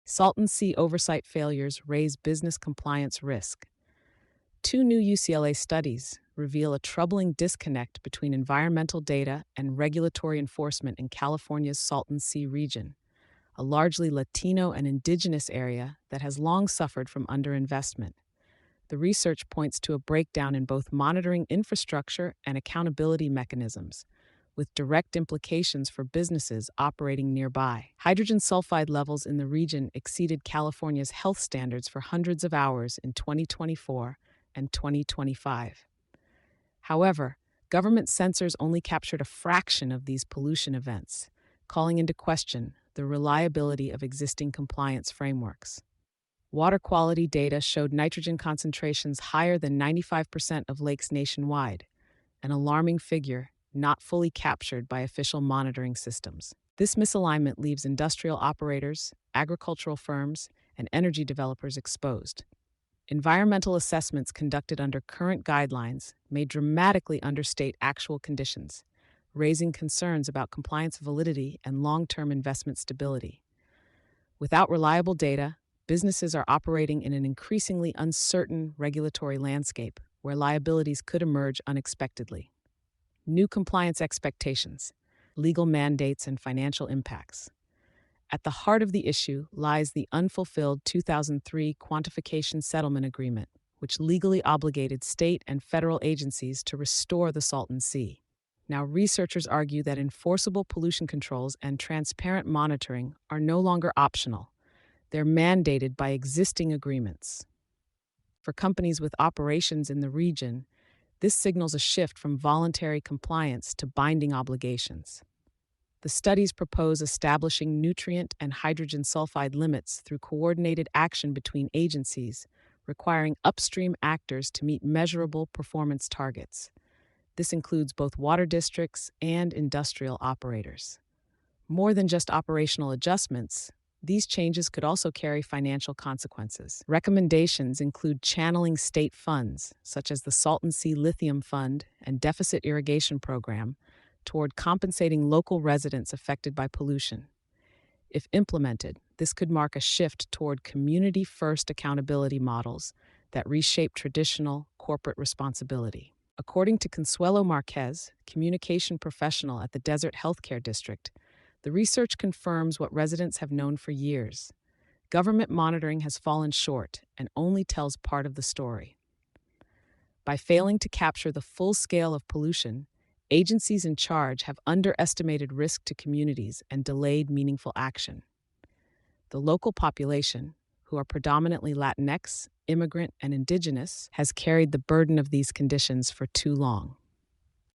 Salton Sea oversight failures raise business compliance risk. Two new UCLA studies reveal a troubling disconnect between environmental data and regulatory enforcement in California's Salton Sea region, a largely Latino and indigenous area that has long suffered from underinvestment. The research points to a breakdown in both monitoring infrastructure and accountability mechanisms, with direct implications for businesses operating nearby. Hydrogen sulfide levels in the region exceeded California's health standards for hundreds of hours in 2024 and 2025. However, government sensors only captured a fraction of these pollution events, calling into question the reliability of existing compliance frameworks. Water quality data showed nitrogen concentrations higher than 95% of lakes nationwide, an alarming figure not fully captured by official monitoring systems. This misalignment leaves industrial operators, agricultural firms, and energy developers exposed. Environmental assessments conducted under current guidelines may dramatically understate actual conditions, raising concerns about compliance validity and long-term investment stability. Without reliable data, businesses are operating in an increasingly uncertain regulatory landscape where liabilities could emerge unexpectedly. New compliance expectations, legal mandates, and financial impacts. At the heart of the issue lies the unfulfilled 2003 Quantification Settlement Agreement, which legally obligated state and federal agencies to restore the Salton Sea. Now, researchers argue that enforceable pollution controls and transparent monitoring are no longer optional. They're mandated by existing agreements. For companies with operations in the region, this signals a shift from voluntary compliance to binding obligations. The studies propose establishing nutrient and hydrogen sulfide limits through coordinated action between agencies, requiring upstream actors to meet measurable performance targets. This includes both water districts and industrial operators. More than just operational adjustments, these changes could also carry financial consequences. Recommendations include channeling state funds, such as the Salton Sea Lithium Fund and Deficit Irrigation Program, toward compensating local residents affected by pollution. If implemented, this could mark a shift toward community-first accountability models that reshape traditional corporate responsibility. According to Consuelo Marquez, communication professional at the Desert Healthcare District, the research confirms what residents have known for years. Government monitoring has fallen short and only tells part of the story. By failing to capture the full scale of pollution, agencies in charge have underestimated risk to communities and delayed meaningful action. The local population, who are predominantly Latinx, immigrant, and indigenous, has carried the burden of these conditions for too long.